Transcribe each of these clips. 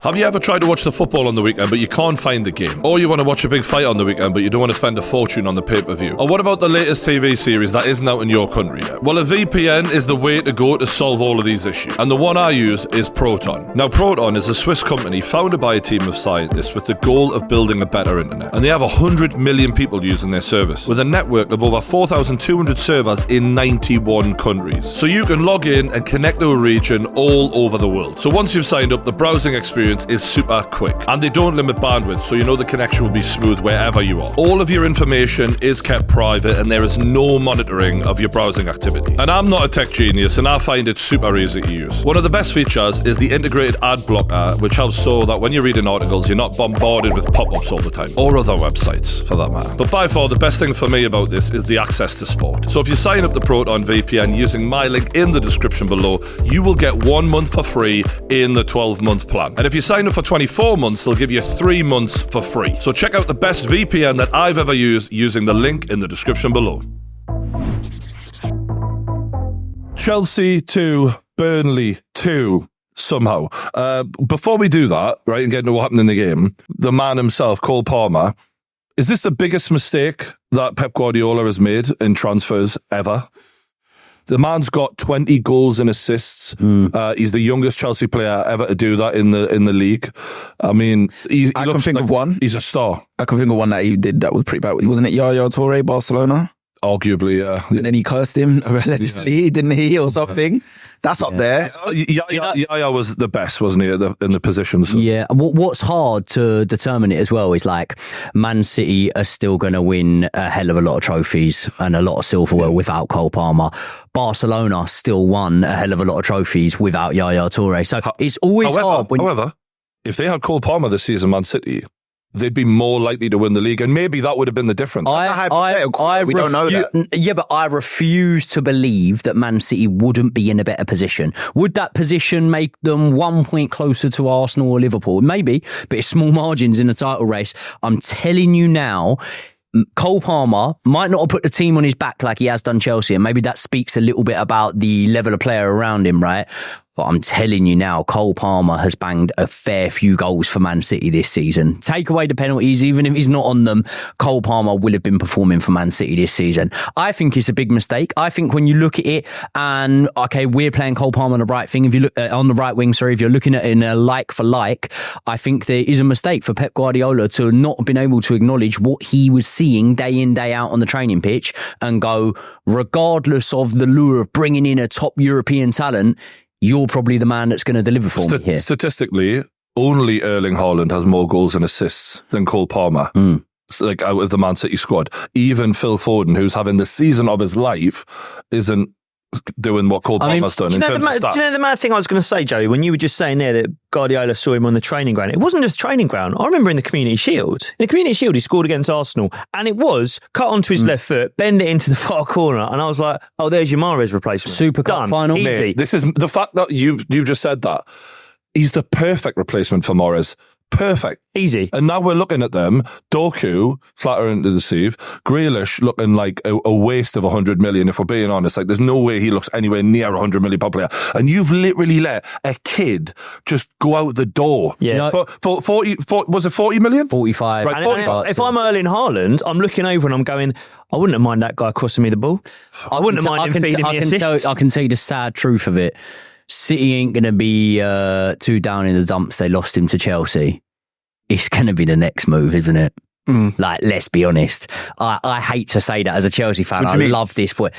Have you ever tried to watch the football on the weekend but you can't find the game? Or you want to watch a big fight on the weekend but you don't want to spend a fortune on the pay-per-view? Or what about the latest TV series that isn't out in your country yet? Well, a VPN is the way to go to solve all of these issues. And the one I use is Proton. Now, Proton is a Swiss company founded by a team of scientists with the goal of building a better internet. And they have 100 million people using their service, with a network of over 4,200 servers in 91 countries. So you can log in and connect to a region all over the world. So once you've signed up, the browsing experience is super quick, and they don't limit bandwidth, so you know the connection will be smooth wherever you are. All of your information is kept private and there is no monitoring of your browsing activity. And I'm not a tech genius and I find it super easy to use. One of the best features is the integrated ad blocker, which helps so that when you're reading articles you're not bombarded with pop-ups all the time, or other websites for that matter. But by far the best thing for me about this is the access to sport. So if you sign up to Proton VPN using my link in the description below, you will get 1 month for free in the 12-month plan. And if you sign up for 24 months, they'll give you 3 months for free. So check out the best VPN that I've ever used using the link in the description below. Chelsea 2, Burnley 2, somehow. Before we do that, right, and get into what happened in the game, the man himself, Cole Palmer, is this the biggest mistake that Pep Guardiola has made in transfers ever? The man's got 20 goals and assists. He's the youngest Chelsea player ever to do that in the league. I mean, I can think of one. He's a star. I can think of one that he did that was pretty bad. Wasn't it Yaya Toure, Barcelona? Arguably, yeah. And then he cursed him, allegedly, didn't he, or something? That's up there. Yaya was the best, wasn't he, in the positions? Yeah. What's hard to determine it as well is like Man City are still going to win a hell of a lot of trophies and a lot of silverware without Cole Palmer. Barcelona still won a hell of a lot of trophies without Yaya Toure. So it's always hard. However, if they had Cole Palmer this season, Man City, they'd be more likely to win the league, and maybe that would have been the difference. We don't know that. Yeah, but I refuse to believe that Man City wouldn't be in a better position. Would that position make them 1 point closer to Arsenal or Liverpool? Maybe, but it's small margins in the title race. I'm telling you now, Cole Palmer might not have put the team on his back like he has done Chelsea, and maybe that speaks a little bit about the level of player around him, right? But I'm telling you now, Cole Palmer has banged a fair few goals for Man City this season. Take away the penalties, even if he's not on them, Cole Palmer will have been performing for Man City this season. I think it's a big mistake. I think when you look at it and, okay, we're playing Cole Palmer on the right thing. If you look on the right wing, if you're looking at it in a like for like, I think there is a mistake for Pep Guardiola to not have been able to acknowledge what he was seeing day in, day out on the training pitch and go, regardless of the lure of bringing in a top European talent, you're probably the man that's going to deliver for me here. Statistically, only Erling Haaland has more goals and assists than Cole Palmer. Like out of the Man City squad. Even Phil Foden, who's having the season of his life, isn't doing what Cole Palmer's done in terms of stats. Do you know the mad thing I was going to say, Joey, when you were just saying there that Guardiola saw him on the training ground? It wasn't just training ground. I remember in the Community Shield. In the Community Shield, he scored against Arsenal, and it was cut onto his left foot, bend it into the far corner, and I was like, oh, there's your Mahrez replacement. Super Cup final. Easy. This is the fact that you just said that. He's the perfect replacement for Mahrez. Perfect. Easy. And now we're looking at them. Doku, flattering to deceive. Grealish looking like a waste of 100 million, if we're being honest. Like, there's no way he looks anywhere near 100 million per player. And you've literally let a kid just go out the door. Yeah. For 40, was it 40 million? 45. Right, And 45. if I'm Erling Haaland, I'm looking over and I'm going, I wouldn't have minded that guy crossing me the ball. I wouldn't have minded him feeding me assists. I can tell you the sad truth of it. City ain't going to be too down in the dumps. They lost him to Chelsea. It's going to be the next move, isn't it? Like, let's be honest. I hate to say that as a Chelsea fan. I love this, but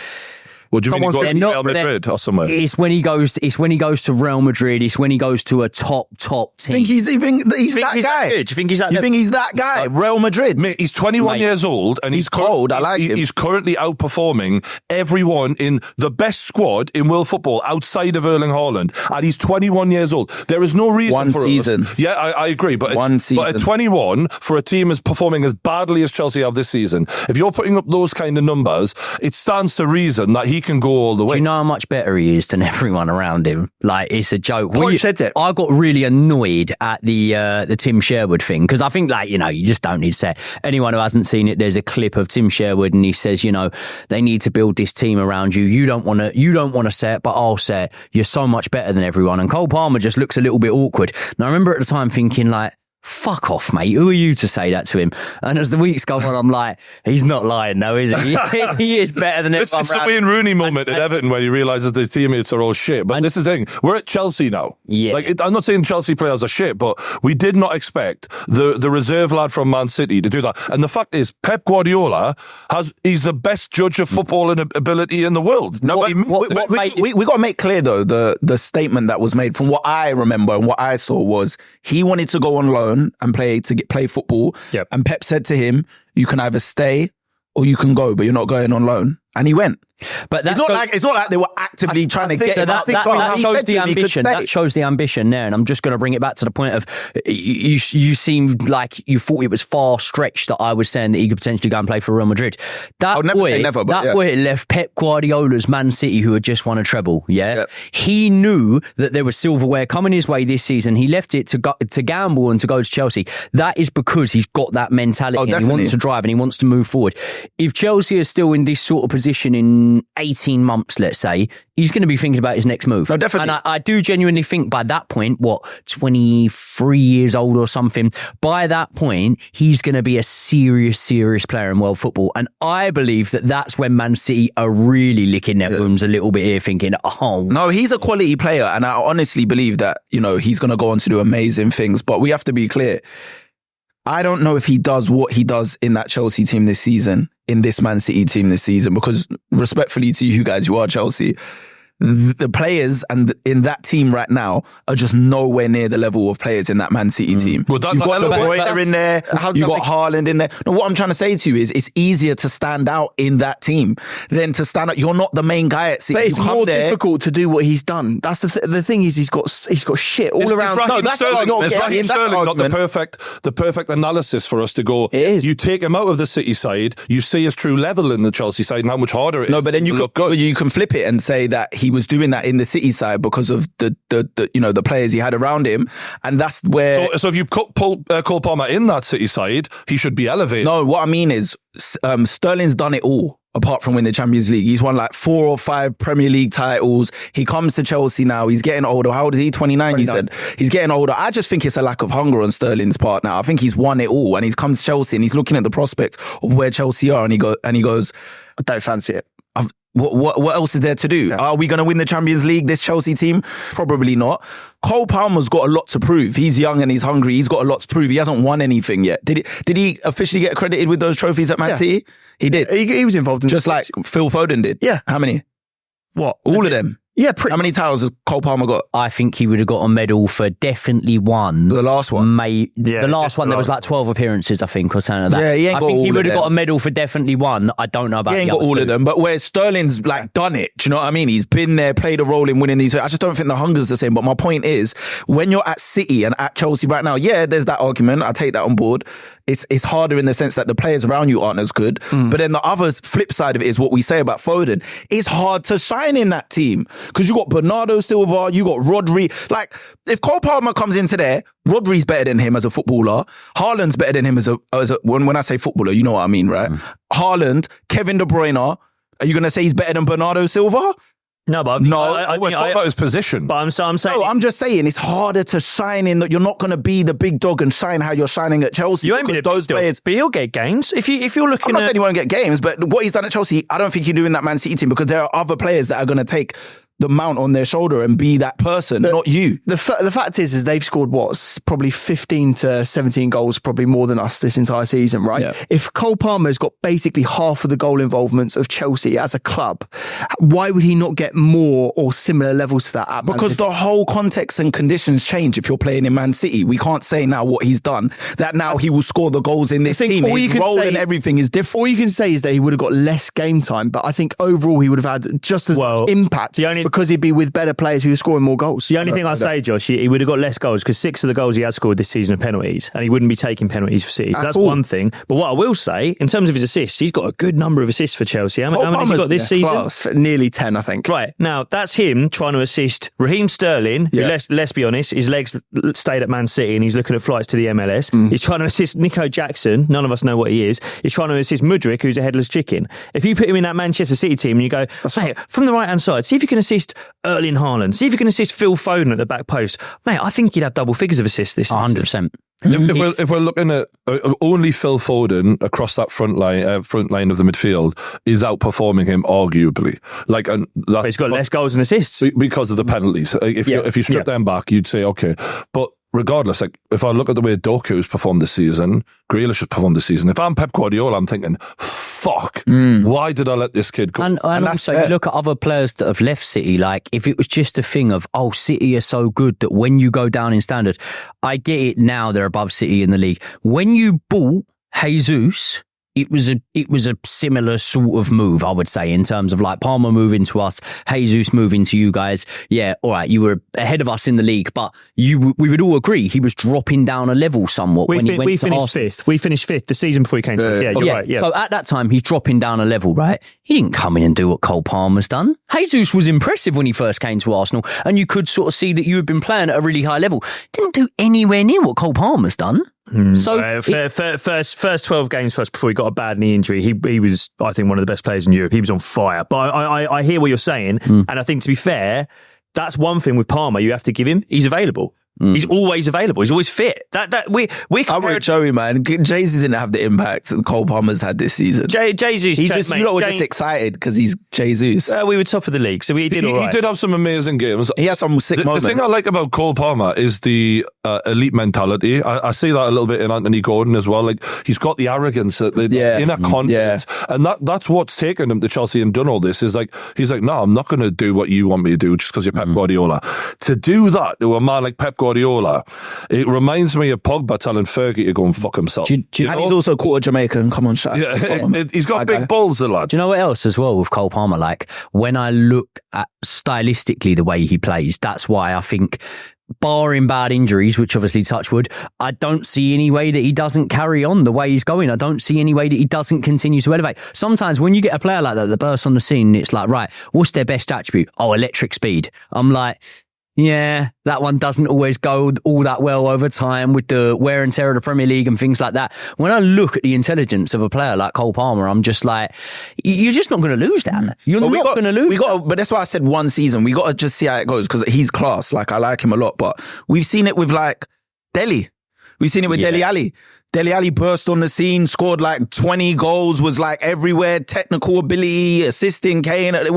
What do you mean? He's got Real Madrid or somewhere? It's when he goes to Real Madrid. It's when he goes to a top team. You think he's that guy? Do you think he's that? You think he's that guy? Real Madrid. Mate, he's 21 years old and he's cold. I like him. He's currently outperforming everyone in the best squad in world football outside of Erling Haaland, and he's 21 years old. There is no reason One for season. Yeah, I agree, but One season. But at 21, for a team as performing as badly as Chelsea have this season, if you're putting up those kind of numbers, it stands to reason that he can go all the way. Do you know how much better he is than everyone around him? Like, it's a joke. Poch said it. I got really annoyed at the Tim Sherwood thing because I think, like, you know, you just don't need to say it. Anyone who hasn't seen it, there's a clip of Tim Sherwood and he says, you know, they need to build this team around you. You don't want to say it, but I'll say it. You're so much better than everyone. And Cole Palmer just looks a little bit awkward. And I remember at the time thinking, like, fuck off, mate. Who are you to say that to him? And as the weeks go on, I'm like, he's not lying, though, is he? He is better than everyone. It's the Wayne Rooney moment at Everton where he realises his teammates are all shit. But this is the thing. We're at Chelsea now. Yeah. Like, I'm not saying Chelsea players are shit, but we did not expect the reserve lad from Man City to do that. And the fact is, Pep Guardiola he's the best judge of football and ability in the world. No, we got to make clear, though, the statement that was made from what I remember and what I saw was he wanted to go on loan and play football. Yep. And Pep said to him, you can either stay or you can go, but you're not going on loan. And he went. But it's not like they were actively trying to get him. That shows the ambition. That shows the ambition there. And I'm just going to bring it back to the point of you seemed like you thought it was far stretched that I was saying that he could potentially go and play for Real Madrid. That boy left Pep Guardiola's Man City, who had just won a treble. Yeah, yep. He knew that there was silverware coming his way this season. He left it to gamble and to go to Chelsea. That is because he's got that mentality and he wants to drive and he wants to move forward. If Chelsea is still in this sort of position in 18 months, let's say, he's going to be thinking about his next move. No, definitely. And I do genuinely think by that point, 23 years old or something, by that point, he's going to be a serious player in world football. And I believe that that's when Man City are really licking their wounds a little bit here, thinking, oh. No, he's a quality player. And I honestly believe that, you know, he's going to go on to do amazing things. But we have to be clear. I don't know if he does what he does in that Chelsea team this season, in this Man City team this season, because respectfully to you guys who are Chelsea, the players and in that team right now are just nowhere near the level of players in that Man City team. Well, you've got De Bruyne in there, you've got Haaland in there. No, what I'm trying to say to you is it's easier to stand out in that team than to stand out. You're not the main guy at City. But it's more difficult to do what he's done. That's the thing is he's got shit all around. That's Raheem Sterling, not the perfect analysis for us to go. It is. You take him out of the City side, you see his true level in the Chelsea side and how much harder it is. No, but then you can flip it and say that he was doing that in the City side because of the players he had around him, and that's where. So if you put Cole Palmer in that City side, he should be elevated. No, what I mean is Sterling's done it all. Apart from winning the Champions League, he's won like 4 or 5 Premier League titles. He comes to Chelsea now. He's getting older. How old is he? 29, you said? He's getting older. I just think it's a lack of hunger on Sterling's part now. I think he's won it all, and he's come to Chelsea and he's looking at the prospect of where Chelsea are, and he goes, I don't fancy it. What else is there to do? Yeah. Are we going to win the Champions League, this Chelsea team? Probably not. Cole Palmer's got a lot to prove. He's young and he's hungry. He's got a lot to prove. He hasn't won anything yet. Did he officially get accredited with those trophies at Man City? He did. He was involved in just like Phil Foden did. Yeah. How many? What? All of them. Yeah, how many titles has Cole Palmer got? I think he would have got a medal for definitely one. The last one? The last one, there was like 12 appearances, I think, or something like that. Yeah, he ain't got all of them. I think he would have got a medal for definitely one. I don't know about He ain't got all of them, but where Sterling's like done it, do you know what I mean? He's been there, played a role in winning these. I just don't think the hunger's the same. But my point is, when you're at City and at Chelsea right now, yeah, there's that argument. I take that on board. It's harder in the sense that the players around you aren't as good. But then the other flip side of it is what we say about Foden. It's hard to shine in that team because you got Bernardo Silva, you got Rodri. Like, if Cole Palmer comes into there, Rodri's better than him as a footballer. Haaland's better than him as a when I say footballer, you know what I mean, right? Haaland, Kevin De Bruyne. Are you going to say he's better than Bernardo Silva? No, but we're talking about his position. But I'm saying. No, I'm just saying it's harder to shine in that. You're not going to be the big dog and shine how you're shining at Chelsea. You ain't be those players, but he'll get games if you're looking. I'm not saying he won't get games, but what he's done at Chelsea, I don't think he'll do in that Man City team because there are other players that are going to take the mount on their shoulder and be that person, not you. The fact is they've scored probably 15 to 17 goals, probably more than us this entire season, right? Yeah. If Cole Palmer's got basically half of the goal involvements of Chelsea as a club, why would he not get more or similar levels to that at Man Because City? the whole context and conditions change if you're playing in Man City. We can't say now what he's done, that now he will score the goals in this team. His role and everything is different. All you can say is that he would have got less game time, but I think overall he would have had just as much impact because he'd be with better players who are scoring more goals. The only thing I say, Josh, he would have got less goals because 6 of the goals he has scored this season are penalties, and he wouldn't be taking penalties for City. So that's one thing. But what I will say, in terms of his assists, he's got a good number of assists for Chelsea. How many has he got this season? Class, nearly 10, I think. Right, now that's him trying to assist Raheem Sterling, who, let's be honest, his legs stayed at Man City and he's looking at flights to the MLS. He's trying to assist Nico Jackson, none of us know what he is. He's trying to assist Mudryk, who's a headless chicken. If you put him in that Manchester City team and you go, mate, from the right-hand side, see if you can assist Erling Haaland, see if you can assist Phil Foden at the back post. Mate, I think he'd have double figures of assists this season. 100%. If we're looking at only Phil Foden across that front line of the midfield is outperforming him arguably. But he's got less goals and assists because of the penalties. If you strip them back, you'd say okay, but. Regardless, if I look at the way Doku's performed this season, Grealish has performed this season. If I'm Pep Guardiola, I'm thinking, fuck, why did I let this kid go? And also, you look at other players that have left City, like if it was just a thing of, City are so good that when you go down in standard, I get it now they're above City in the league. When you bought Jesus, it was a similar sort of move, I would say, in terms of like Palmer moving to us, Jesus moving to you guys. Yeah, all right, you were ahead of us in the league, but we would all agree he was dropping down a level somewhat. We finished fifth. We finished fifth the season before he came to us. Yeah, you're right. Yeah. So at that time, he's dropping down a level, right? He didn't come in and do what Cole Palmer's done. Jesus was impressive when he first came to Arsenal, and you could sort of see that you had been playing at a really high level. Didn't do anywhere near what Cole Palmer's done. So first 12 games for us before he got a bad knee injury, he was, I think, one of the best players in Europe. He was on fire. But I hear what you're saying, and I think, to be fair, that's one thing with Palmer you have to give him. He's available. He's always available. He's always fit. We I'm with Joey, man. Jesus didn't have the impact that Cole Palmer's had this season. Jesus, you lot were just excited because he's Jesus. We were top of the league, so we did all right. He did have some amazing games. He has some sick moments. The thing I like about Cole Palmer is the elite mentality. I see that a little bit in Anthony Gordon as well. Like, he's got the arrogance, the inner confidence, and that's what's taken him to Chelsea and done all this. Is like he's like, no, I'm not going to do what you want me to do just because you're Pep Guardiola. To do that to a man like Pep Guardiola, it reminds me of Pogba telling Fergie to go and fuck himself. And he's also quarter Jamaican. Come on, Shaq. Yeah, he's got big balls, the lad. Do you know what else as well with Cole Palmer? Like, when I look at stylistically the way he plays, that's why I think, barring bad injuries, which obviously touch wood, I don't see any way that he doesn't carry on the way he's going. I don't see any way that he doesn't continue to elevate. Sometimes when you get a player like that bursts on the scene, it's like, right, what's their best attribute? Oh, electric speed. I'm like, yeah, that one doesn't always go all that well over time with the wear and tear of the Premier League and things like that. When I look at the intelligence of a player like Cole Palmer, I'm just like, you're just not going to lose that. You're not going to lose that. But that's why I said one season. We got to just see how it goes because he's class. Like, I like him a lot. But we've seen it with like Dele. We've seen it with Dele Alli. Dele Alli burst on the scene, scored like 20 goals, was like everywhere, technical ability, assisting Kane. It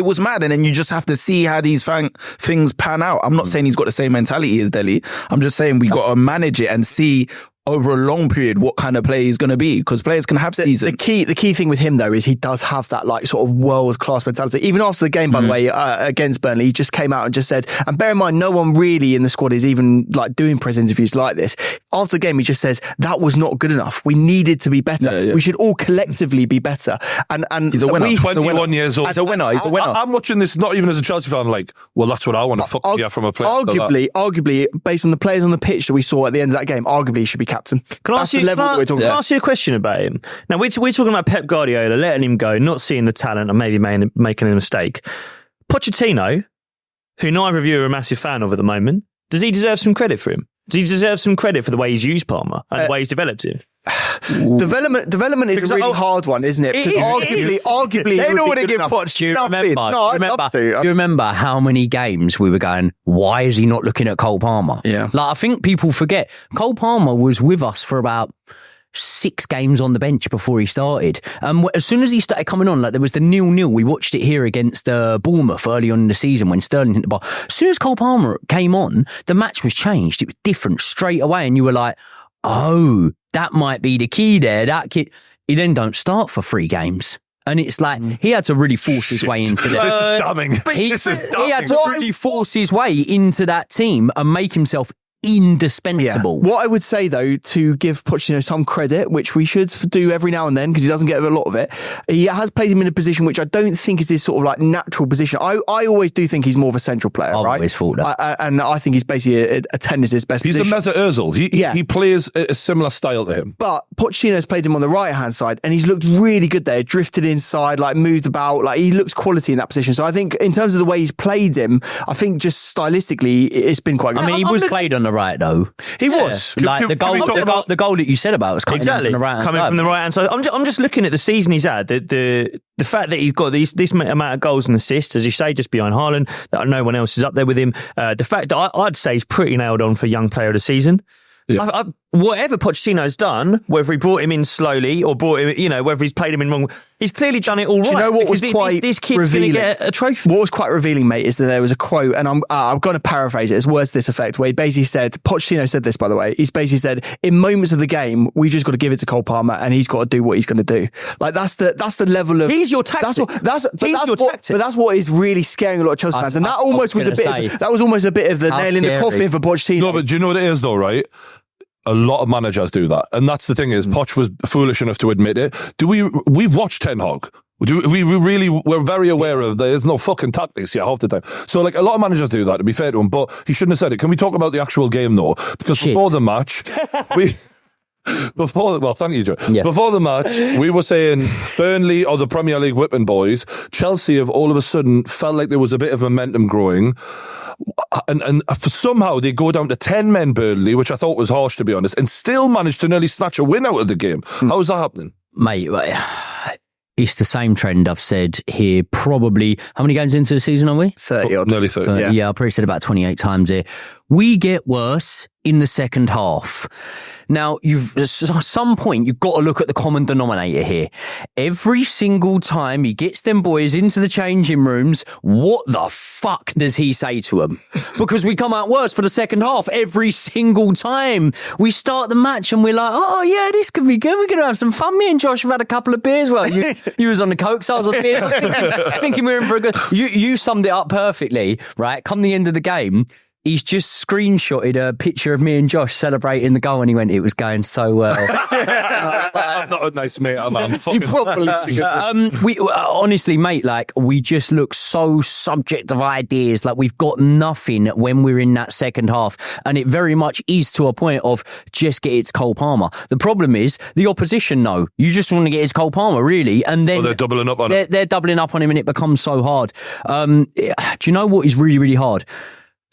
was mad. And then you just have to see how these things pan out. I'm not saying he's got the same mentality as Dele. I'm just saying we got to manage it and see over a long period what kind of player he's going to be, because players can have seasons. The key thing with him though is he does have that like sort of world class mentality. Even after the game, by the way, against Burnley, he just came out and just said, and bear in mind, no one really in the squad is even like doing press interviews like this. After the game, he just says that was not good enough. We needed to be better. We should all collectively be better. And he's a winner. 21 years old. He's a winner. I'm watching this not even as a Chelsea fan. Like, well, that's what I want to get from a player. Arguably, based on the players on the pitch that we saw at the end of that game, arguably he should be captain. Can I ask you a question about him? Now, we're talking about Pep Guardiola, letting him go, not seeing the talent and maybe making a mistake. Pochettino, who neither of you are a massive fan of at the moment, does he deserve some credit for him? Does he deserve some credit for the way he's used Palmer and the way he's developed him? Development is a really hard one, isn't it? Because arguably, they don't want to give Poch. You remember how many games we were going, why is he not looking at Cole Palmer? Yeah. Like, I think people forget Cole Palmer was with us for about 6 games on the bench before he started. As soon as he started coming on, like there was the 0-0, we watched it here against Bournemouth early on in the season when Sterling hit the ball. As soon as Cole Palmer came on, the match was changed. It was different straight away, and you were like, oh, that might be the key there. That kid, he then don't start for 3 games. And it's like, he had to really force his way into that. This is damning. He had to really force his way into that team and make himself indispensable. What I would say, though, to give Pochettino some credit, which we should do every now and then because he doesn't get a lot of it, he has played him in a position which I don't think is his sort of like natural position. I always do think he's more of a central player, right? I always thought that. And I think he's basically a tennis's best He's position. a Mesut Ozil. He plays a similar style to him. But Pochettino's played him on the right-hand side and he's looked really good there. Drifted inside, like moved about, like he looks quality in that position. So I think in terms of the way he's played him, I think just stylistically, it's been quite good. I mean, he was played on the right, though. He was. Like the goal that you said about was coming from the right coming from the right hand side. I'm just looking at the season he's had. The fact that he's got this amount of goals and assists, as you say, just behind Haaland, that no one else is up there with him. The fact that I'd say he's pretty nailed on for young player of the season. Yeah. Whatever Pochettino's done, whether he brought him in slowly or brought him, whether he's played him in wrong, he's clearly done it all right. Do you know what was quite this kid's revealing? Going to get a trophy. What was quite revealing, mate, is that there was a quote, and I'm going to paraphrase it. It's words to this effect, where he basically said, Pochettino said this, by the way, he's basically said, in moments of the game, we've just got to give it to Cole Palmer, and he's got to do what he's going to do. Like that's the level of. He's your tactic. But that's what is really scaring a lot of Chelsea fans, and that almost was a bit. That was almost a bit of the nail in the coffin for Pochettino. No, but do you know what it is though, right? A lot of managers do that. And that's the thing is, Poch was foolish enough to admit it. We've watched Ten Hag. We're very aware of there's no fucking tactics half the time. So like a lot of managers do that, to be fair to him, but he shouldn't have said it. Can we talk about the actual game though? Because before the match, thank you, Joe. Yeah. Before the match, we were saying Burnley or the Premier League whipping boys. Chelsea have all of a sudden felt like there was a bit of momentum growing. And somehow they go down to 10 men Burnley, which I thought was harsh, to be honest, and still managed to nearly snatch a win out of the game. How's that happening? Mate, it's the same trend I've said here probably. How many games into the season are we? 30 odd. Nearly 30. Yeah, I've probably said about 28 times here. We get worse in the second half. Now, at some point, you've got to look at the common denominator here. Every single time he gets them boys into the changing rooms, what the fuck does he say to them? Because we come out worse for the second half every single time. We start the match and we're like, oh yeah, this could be good. We're going to have some fun. Me and Josh have had a couple of beers. Well, you was on the coke, so I was on the beer. I was thinking we were in for a good... You summed it up perfectly, right? Come the end of the game, he's just screenshotted a picture of me and Josh celebrating the goal, and he went, "It was going so well." I'm not a nice mate, I'm fucking... We honestly, mate, like we just look so subject of ideas. Like we've got nothing when we're in that second half, and it very much is to a point of just get it to Cole Palmer. The problem is the opposition. No, you just want to get it to Cole Palmer, really, and then they're doubling up on it. They're doubling up on him, and it becomes so hard. Do you know what is really, really hard?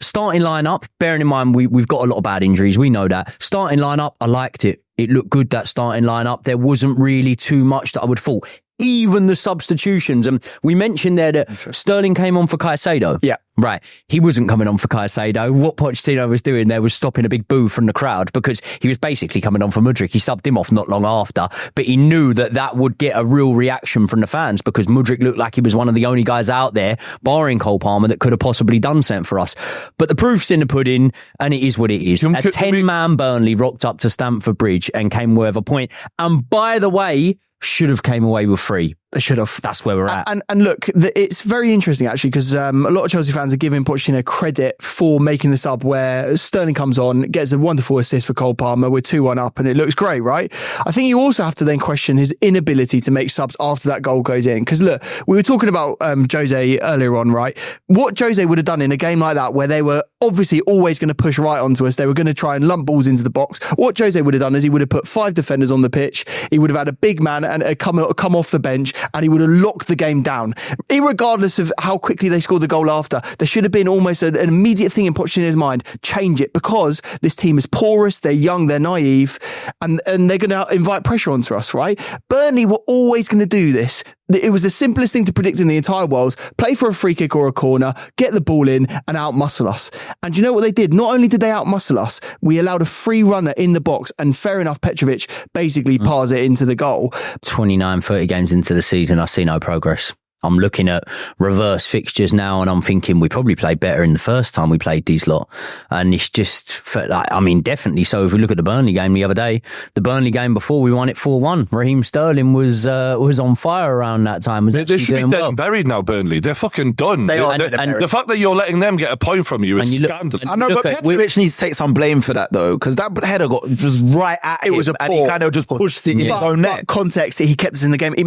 Starting lineup, bearing in mind we've got a lot of bad injuries, we know that. Starting lineup, I liked it. It looked good, that starting lineup. There wasn't really too much that I would fault. Even the substitutions. And we mentioned there that Sterling came on for Caicedo. Yeah. Right. He wasn't coming on for Caicedo. What Pochettino was doing there was stopping a big boo from the crowd because he was basically coming on for Mudryk. He subbed him off not long after, but he knew that would get a real reaction from the fans because Mudryk looked like he was one of the only guys out there, barring Cole Palmer, that could have possibly done something for us. But the proof's in the pudding, and it is what it is. A 10-man Burnley rocked up to Stamford Bridge and came away with a point. And by the way, should have came away with 3. They should have. That's where we're at. And look, it's very interesting actually because a lot of Chelsea fans are giving Pochettino credit for making the sub where Sterling comes on, gets a wonderful assist for Cole Palmer. We're 2-1 up and it looks great, right? I think you also have to then question his inability to make subs after that goal goes in. Because look, we were talking about Jose earlier on, right? What Jose would have done in a game like that where they were obviously always going to push right onto us, they were going to try and lump balls into the box. What Jose would have done is he would have put 5 defenders on the pitch. He would have had a big man and come off the bench, and he would have locked the game down. Irregardless of how quickly they scored the goal after, there should have been almost an immediate thing in Pochettino's mind, change it, because this team is porous, they're young, they're naive, and they're going to invite pressure onto us, right? Burnley were always going to do this. It was the simplest thing to predict in the entire world. Play for a free kick or a corner, get the ball in and outmuscle us. And you know what they did? Not only did they outmuscle us, we allowed a free runner in the box, and fair enough, Petrovic basically pars it into the goal. 29, 30 games into the season, I see no progress. I'm looking at reverse fixtures now and I'm thinking we probably played better in the first time we played these lot. And it's just, definitely so. If we look at the Burnley game the other day, the Burnley game before we won it 4-1, Raheem Sterling was on fire around that time. They should be dead and buried now, Burnley. They're fucking done. They are. And the fact that you're letting them get a point from you is scandalous. I know, but Petrovic needs to take some blame for that, though, because that header got just right at him. It was a and he kind of just pushed it in his own net. Context, he kept us in the game. He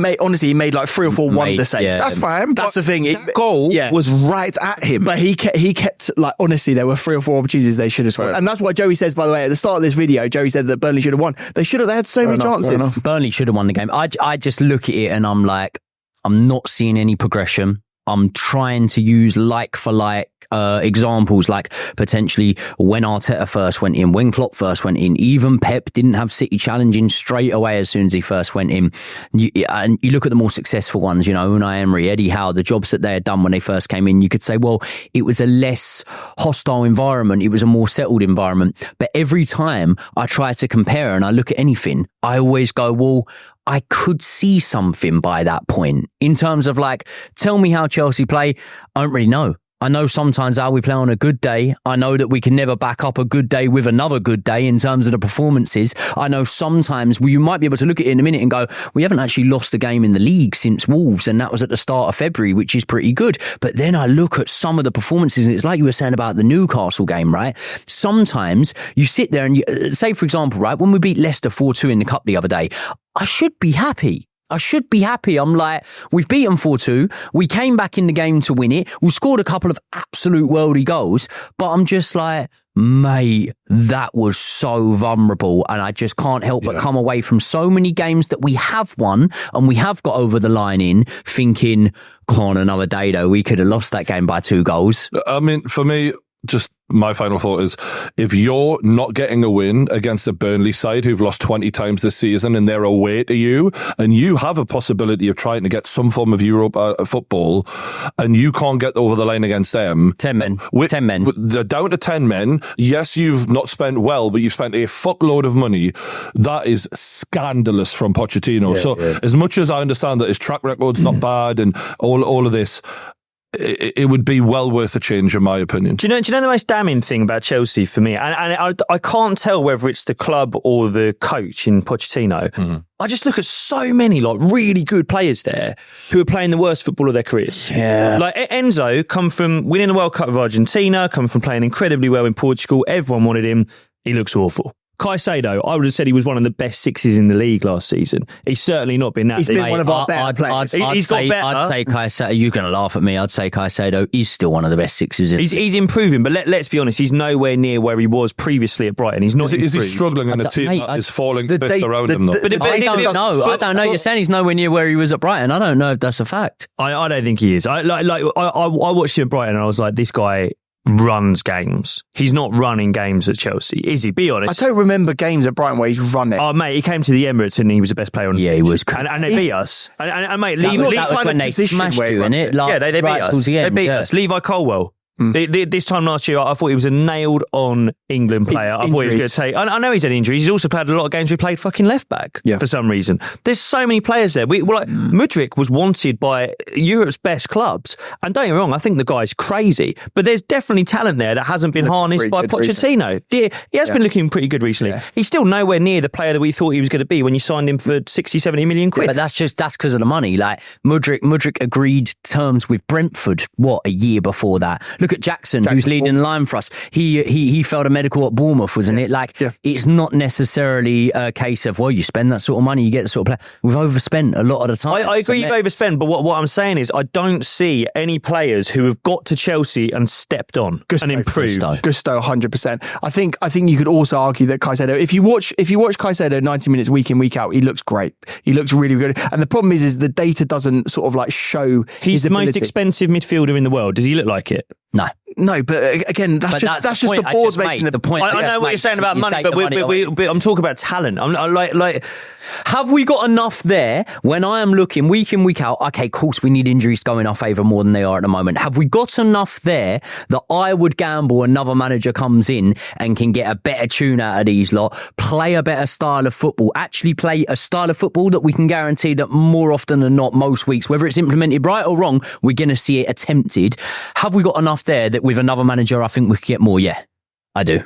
made like 3 or 4 wonder saves. Yeah. That's fine. That's the thing. That goal was right at him. But he kept like, honestly, there were 3 or 4 opportunities they should have scored. Right. And that's why Joey says, by the way, at the start of this video, Joey said that Burnley should have won. They had so many chances. Burnley should have won the game. I just look at it and I'm like, I'm not seeing any progression. I'm trying to use like for like examples, like potentially when Arteta first went in, when Klopp first went in, even Pep didn't have City challenging straight away as soon as he first went in. And you look at the more successful ones, Unai Emery, Eddie Howe, the jobs that they had done when they first came in, you could say, well, it was a less hostile environment. It was a more settled environment. But every time I try to compare and I look at anything, I always go, well, I could see something by that point in terms of like, tell me how Chelsea play. I don't really know. I know sometimes how we play on a good day. I know that we can never back up a good day with another good day in terms of the performances. I know sometimes you might be able to look at it in a minute and go, we haven't actually lost a game in the league since Wolves, and that was at the start of February, which is pretty good. But then I look at some of the performances, and it's like you were saying about the Newcastle game, right? Sometimes you sit there and you say, for example, right, when we beat Leicester 4-2 in the cup the other day, I should be happy. I'm like, we've beaten 4-2. We came back in the game to win it. We scored a couple of absolute worldy goals, but I'm just like, mate, that was so vulnerable. And I just can't help but come away from so many games that we have won and we have got over the line in thinking, come on, another day though, we could have lost that game by 2 goals. I mean, for me, just my final thought is, if you're not getting a win against a Burnley side who've lost 20 times this season and they're away to you, and you have a possibility of trying to get some form of Europa football, and you can't get over the line against them. 10 men. 10 men. They're down to 10 men. Yes, you've not spent well, but you've spent a fuckload of money. That is scandalous from Pochettino. As much as I understand that his track record's not bad and all of this, it would be well worth a change, in my opinion. Do you know the most damning thing about Chelsea for me? And I can't tell whether it's the club or the coach in Pochettino. Mm-hmm. I just look at so many like really good players there who are playing the worst football of their careers. Yeah. Like Enzo come from winning the World Cup with Argentina, come from playing incredibly well in Portugal. Everyone wanted him. He looks awful. Caicedo, I would have said he was one of the best 6s in the league last season. He's certainly not been that. He's been one of our better players. He's got better. I'd say Caicedo, you're going to laugh at me, I'd say Caicedo is still one of the best 6s. He's improving, but let's be honest, he's nowhere near where he was previously at Brighton. He's not. Is he struggling in a team that is falling fifth around him? I don't know. You're saying he's nowhere near where he was at Brighton. I don't know if that's a fact. I don't think he is. I watched him at Brighton and I was like, this guy runs games. He's not running games at Chelsea, is he? Be honest. I don't remember games at Brighton where he's running. Oh, mate, he came to the Emirates and he was the best player on the pitch. He was. And they beat us. And mate, that was when they smashed you, innit? They beat us. They beat us. Levi Colwell. This time last year, I thought he was a nailed-on England player. I thought he was going to take. I know he's had injuries. He's also played a lot of games where he played fucking left back for some reason. There's so many players there. Mudryk was wanted by Europe's best clubs, and don't get me wrong, I think the guy's crazy. But there's definitely talent there that hasn't been harnessed by Pochettino. He has been looking pretty good recently. Yeah. He's still nowhere near the player that we thought he was going to be when you signed him for 60, 70 million quid. But that's because of the money. Like Mudryk agreed terms with Brentford a year before that. Look at Jackson, who's leading the line for us. He failed a medical at Bournemouth, wasn't it? It's not necessarily a case of, you spend that sort of money, you get the sort of player. We've overspent a lot of the time. I agree you've overspent, but what I'm saying is I don't see any players who have got to Chelsea and stepped on and improved. Gusto, 100%. I think you could also argue that Caicedo, if you watch Caicedo 90 minutes week in, week out, he looks great. He looks really good. And the problem is the data doesn't sort of like show He's the most expensive midfielder in the world. Does he look like it? No. No, but again, that's just the board making the point. I know what you're saying about money, but I'm talking about talent. I'm like, have we got enough there? When I am looking week in, week out, okay, of course we need injuries to go in our favour more than they are at the moment. Have we got enough there that I would gamble another manager comes in and can get a better tune out of these lot, play a better style of football, actually play a style of football that we can guarantee that more often than not, most weeks, whether it's implemented right or wrong, we're going to see it attempted. Have we got enough there that with another manager, I think we could get more? Yeah, I do.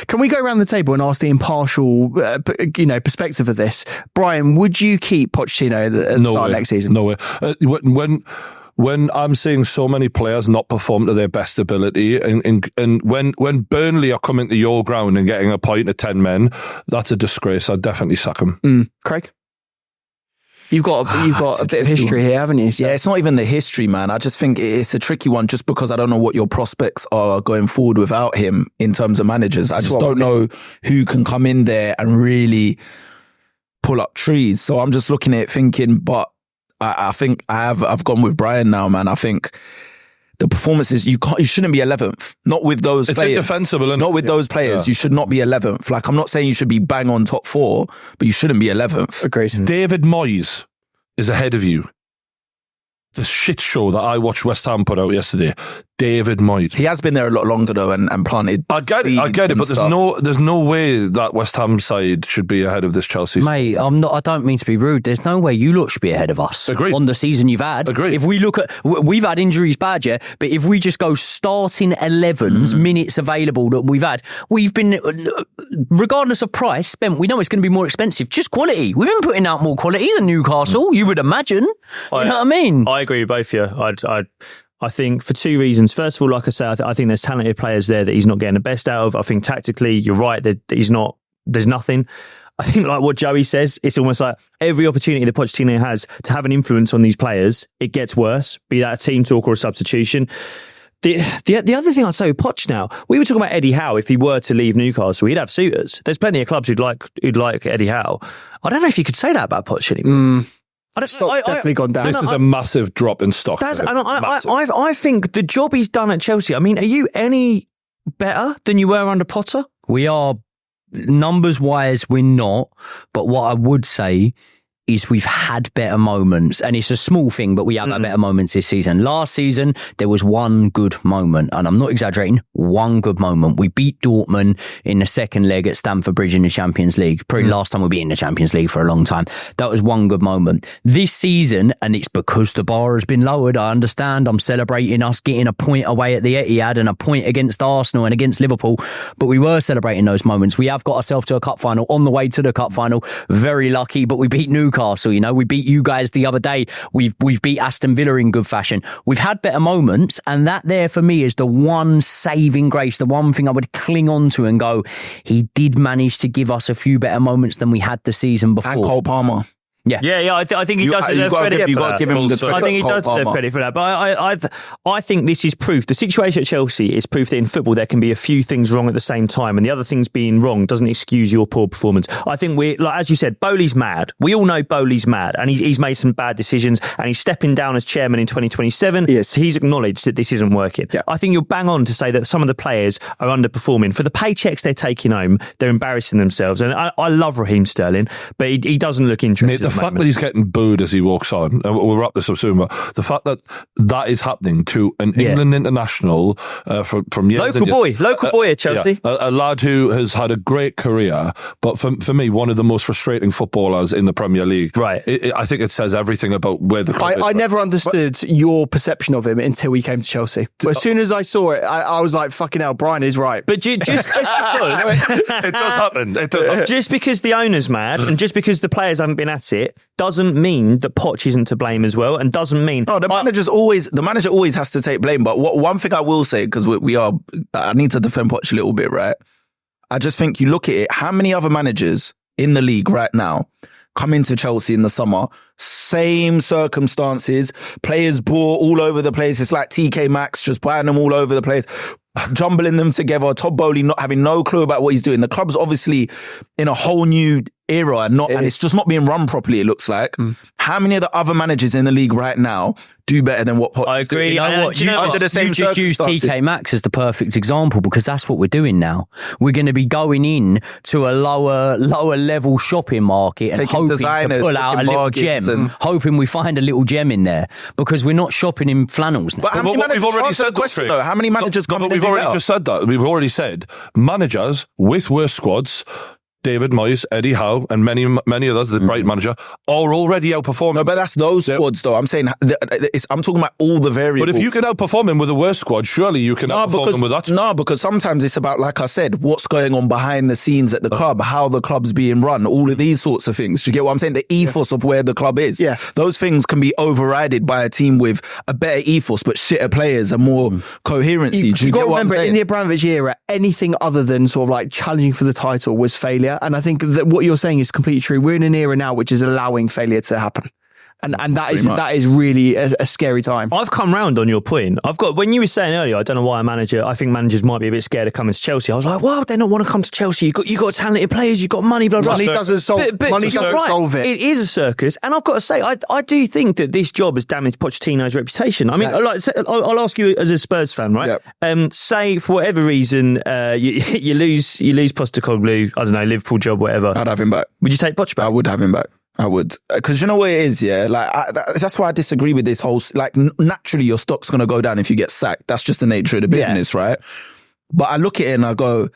Can we go around the table and ask the impartial, perspective of this? Brian, would you keep Pochettino at the start next season? No way. When I'm seeing so many players not perform to their best ability, and when Burnley are coming to your ground and getting a point of 10 men, that's a disgrace. I'd definitely sack him. Craig? You've got a bit of history here, haven't you? So. Yeah, it's not even the history, man. I just think it's a tricky one just because I don't know what your prospects are going forward without him in terms of managers. I just don't know who can come in there and really pull up trees. So I'm just looking at it thinking, but I think I've gone with Brian now, man. I think the performances, you shouldn't be 11th. Not with those players. It's indefensible, isn't it? Not with those players. Yeah. You should not be 11th. Like, I'm not saying you should be bang on top 4, but you shouldn't be 11th. Agreed. David Moyes is ahead of you. The shit show that I watched West Ham put out yesterday. David Moyes. He has been there a lot longer though and planted. I get it, but there's no way that West Ham side should be ahead of this Chelsea. Mate, I don't mean to be rude. There's no way you lot should be ahead of us. Agreed. On the season you've had. Agreed. If we look at, we've had injuries bad, yeah, but if we just go starting 11s, minutes available that we've had, we've been, regardless of price spent, we know it's going to be more expensive. Just quality. We've been putting out more quality than Newcastle, you would imagine. You know what I mean? I agree with both of you. I think for 2 reasons. First of all, like I say, I think there's talented players there that he's not getting the best out of. I think tactically, you're right, that there's nothing. I think like what Joey says, it's almost like every opportunity that Pochettino has to have an influence on these players, it gets worse, be that a team talk or a substitution. The other thing I'd say with Poch now, we were talking about Eddie Howe. If he were to leave Newcastle, he'd have suitors. There's plenty of clubs who'd like Eddie Howe. I don't know if you could say that about Poch anymore. Stock's definitely gone down. This is a massive drop in stock. I think the job he's done at Chelsea, I mean, are you any better than you were under Potter? We are, numbers-wise, we're not. But what I would say is we've had better moments, and it's a small thing, but we have had better moments this season. Last season, there was one good moment, and I'm not exaggerating, one good moment. We beat Dortmund in the second leg at Stamford Bridge in the Champions League. Probably last time we've been in the Champions League for a long time. That was one good moment. This season, and it's because the bar has been lowered, I understand, I'm celebrating us getting a point away at the Etihad and a point against Arsenal and against Liverpool, but we were celebrating those moments. We have got ourselves to a cup final, on the way to the cup final. Very lucky, but we beat Newcastle. You know, we beat you guys the other day. We've beat Aston Villa in good fashion. We've had better moments, and that there for me is the one saving grace, the one thing I would cling on to and go, he did manage to give us a few better moments than we had the season before. And Cole Palmer. Yeah. I think he does deserve credit for that. You've got to give him the credit. I think he does deserve credit for that. But I think this is proof. The situation at Chelsea is proof that in football there can be a few things wrong at the same time, and the other things being wrong doesn't excuse your poor performance. I think as you said, Bowley's mad. We all know Bowley's mad, and he's made some bad decisions, and he's stepping down as chairman in 2027. Yes. So he's acknowledged that this isn't working. Yeah. I think you're bang on to say that some of the players are underperforming. For the paychecks they're taking home, they're embarrassing themselves. And I love Raheem Sterling, but he doesn't look interested. Mate, the fact that he's getting booed as he walks on, and we'll wrap this up soon, but the fact that is happening to an England international from years local boy at Chelsea, a lad who has had a great career, but for me, one of the most frustrating footballers in the Premier League. Right. I think it says everything about where the club is. I never understood your perception of him until he came to Chelsea. But as soon as I saw it, I was like, fucking hell, Brian is right. But just because it does happen. It does happen. Just because the owner's mad and just because the players haven't been at it doesn't mean that Poch isn't to blame as well, and doesn't mean the manager always has to take blame. But one thing I will say, because I need to defend Poch a little bit, right? I just think you look at it, how many other managers in the league right now come into Chelsea in the summer, same circumstances, players bought all over the place. It's like TK Maxx, just buying them all over the place, jumbling them together. Todd Bowley not having no clue about what he's doing. The club's obviously in a whole new era and it's just not being run properly, it looks like. How many of the other managers in the league right now do better than what Poch I agree. You know what? Under the same you just use circumstances. TK Maxx as the perfect example because that's what we're doing now. We're going to be going in to a lower level shopping market and Taking hoping designers, to pull out a taking little bargains gem, and- hoping we find a little gem in there because we're not shopping in flannels now. But how many But managers, we've already answer said the question that, Craig. though, how many managers come in We've and do already better? just said that. We've already said managers with worse squads, David Moyes, Eddie Howe, and many others, the Brighton manager, are already outperforming. No, but that's those squads though. I'm saying, I'm talking about all the variables. But if you can outperform him with a worse squad, surely you can outperform him with that. No, because sometimes it's about, like I said, what's going on behind the scenes at the club, how the club's being run, all of these sorts of things. Do you get what I'm saying? The ethos of where the club is. Yeah. Those things can be overridden by a team with a better ethos, but shitter players and more coherency. Do you You've got get to what I'm remember, saying? in the Abramovich era, anything other than sort of like challenging for the title was failure. And I think that what you're saying is completely true. We're in an era now which is allowing failure to happen. And that is really a scary time. I've come round on your point. When you were saying earlier, I don't know why I think managers might be a bit scared of coming to Chelsea. I was like, well, they don't want to come to Chelsea. You got talented players, you got money, blah, blah. Money doesn't solve solve it. It is a circus. And I've got to say, I do think that this job has damaged Pochettino's reputation. I mean, I'll ask you as a Spurs fan, right? Yep. Say for whatever reason, you lose Postecoglou, I don't know, Liverpool job, whatever. I'd have him back. Would you take Poch back? I would have him back. I would. Because you know what it is, yeah? Like, that's why I disagree with this whole, like, naturally your stock's going to go down if you get sacked. That's just the nature of the business, right? But I look at it and I go,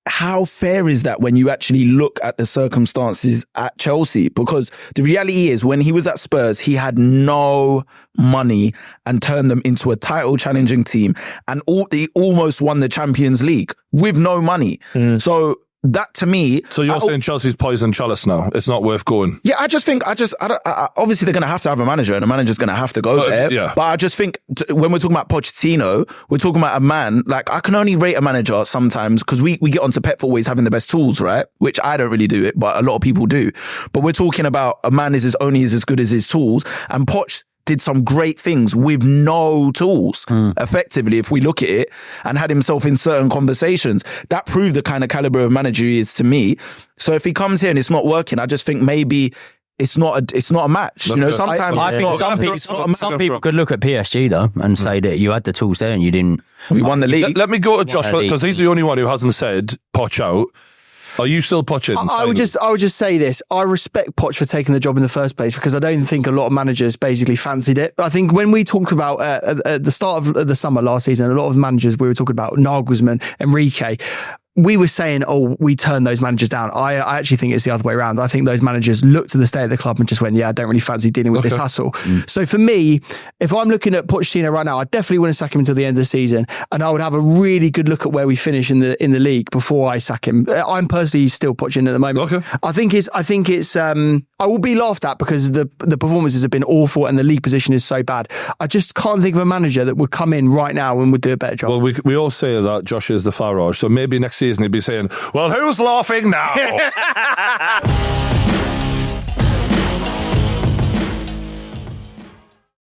how fair is that when you actually look at the circumstances at Chelsea? Because the reality is, when he was at Spurs, he had no money and turned them into a title challenging team. And he almost won the Champions League with no money. So that to me... So you're saying Chelsea's poison chalice now? It's not worth going? Yeah, I just think, obviously they're going to have a manager and the manager's going to have to go there. Yeah. But I just think when we're talking about Pochettino, we're talking about a man, like I can only rate a manager sometimes because we get onto Pep for always having the best tools, right? Which I don't really do it, but a lot of people do. But we're talking about a man is only as good as his tools, and Poch did some great things with no tools, effectively, if we look at it, and had himself in certain conversations. That proved the kind of caliber of manager he is to me. So if he comes here and it's not working, I just think maybe it's not a match. You know, sometimes I think some people could look at PSG though and say that you had the tools there and you didn't. We won the league. Let me go to Josh because he's the only one who hasn't said Poch out. Are you still Poching? I would just say this. I respect Poch for taking the job in the first place because I don't think a lot of managers basically fancied it. I think when we talked about at the start of the summer last season, a lot of managers we were talking about Nagelsmann, Enrique. We were saying, we turned those managers down. I actually think it's the other way around. I think those managers looked at the state of the club and just went, I don't really fancy dealing with this hassle. So for me, if I'm looking at Pochettino right now, I definitely wouldn't sack him until the end of the season. And I would have a really good look at where we finish in the league before I sack him. I'm personally still Pochettino at the moment. Okay. I think it's, I will be laughed at because the performances have been awful and the league position is so bad. I just can't think of a manager that would come in right now and would do a better job. Well, we all say that Josh is the Farage, so maybe next season he'd be saying, well, who's laughing now?